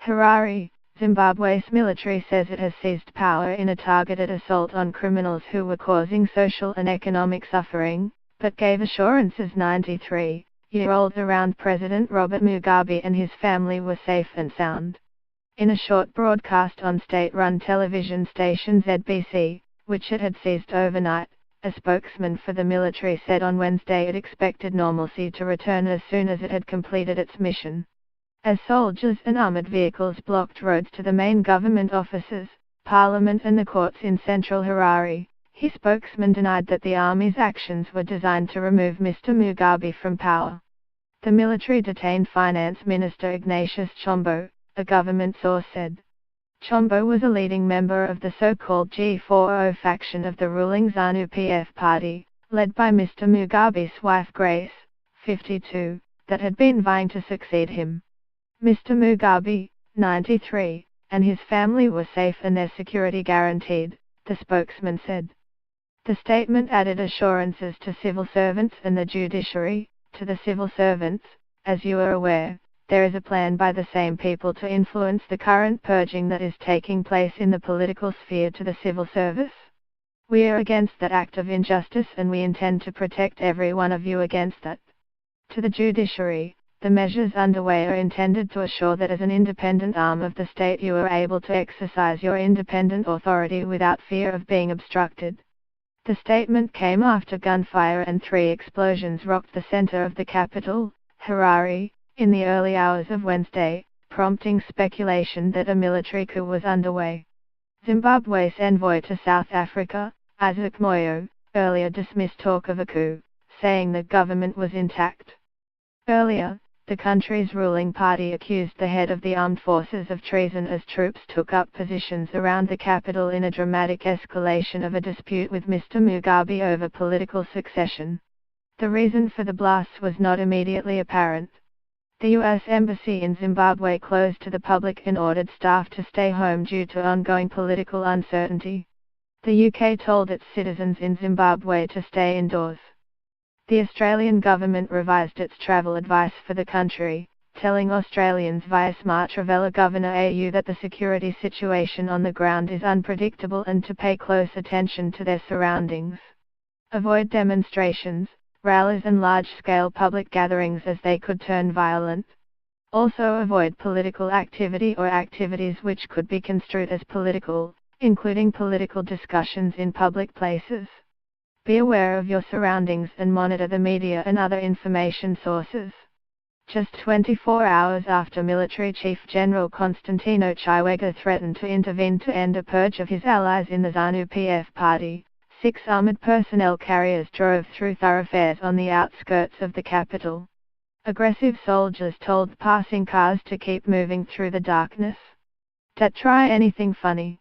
Harare, Zimbabwe's military says it has seized power in a targeted assault on criminals who were causing social and economic suffering, but gave assurances 93-year-old around President Robert Mugabe and his family were safe and sound. In a short broadcast on state-run television station ZBC, which it had seized overnight, a spokesman for the military said on Wednesday it expected normalcy to return as soon as it had completed its mission. As soldiers and armored vehicles blocked roads to the main government offices, parliament and the courts in central Harare, his spokesman denied that the army's actions were designed to remove Mr. Mugabe from power. The military detained Finance Minister Ignatius Chombo, a government source said. Chombo was a leading member of the so-called G40 faction of the ruling ZANU-PF party, led by Mr. Mugabe's wife Grace, 52, that had been vying to succeed him. Mr. Mugabe, 93, and his family were safe and their security guaranteed, the spokesman said. The statement added assurances to civil servants and the judiciary. To the civil servants, as you are aware, there is a plan by the same people to influence the current purging that is taking place in the political sphere. To the civil service, we are against that act of injustice and we intend to protect every one of you against that. To the judiciary, the measures underway are intended to assure that as an independent arm of the state you are able to exercise your independent authority without fear of being obstructed. The statement came after gunfire and 3 explosions rocked the center of the capital, Harare, in the early hours of Wednesday, prompting speculation that a military coup was underway. Zimbabwe's envoy to South Africa, Isaac Moyo, earlier dismissed talk of a coup, saying the government was intact. Earlier, the country's ruling party accused the head of the armed forces of treason as troops took up positions around the capital in a dramatic escalation of a dispute with Mr. Mugabe over political succession. The reason for the blasts was not immediately apparent. The U.S. Embassy in Zimbabwe closed to the public and ordered staff to stay home due to ongoing political uncertainty. The UK told its citizens in Zimbabwe to stay indoors. The Australian government revised its travel advice for the country, telling Australians via Smart Traveller Governor AU that the security situation on the ground is unpredictable and to pay close attention to their surroundings. Avoid demonstrations, rallies and large-scale public gatherings as they could turn violent. Also avoid political activity or activities which could be construed as political, including political discussions in public places. Be aware of your surroundings and monitor the media and other information sources. Just 24 hours after Military Chief General Constantino Chiwenga threatened to intervene to end a purge of his allies in the ZANU-PF party, 6 armored personnel carriers drove through thoroughfares on the outskirts of the capital. Aggressive soldiers told passing cars to keep moving through the darkness. Don't try anything funny.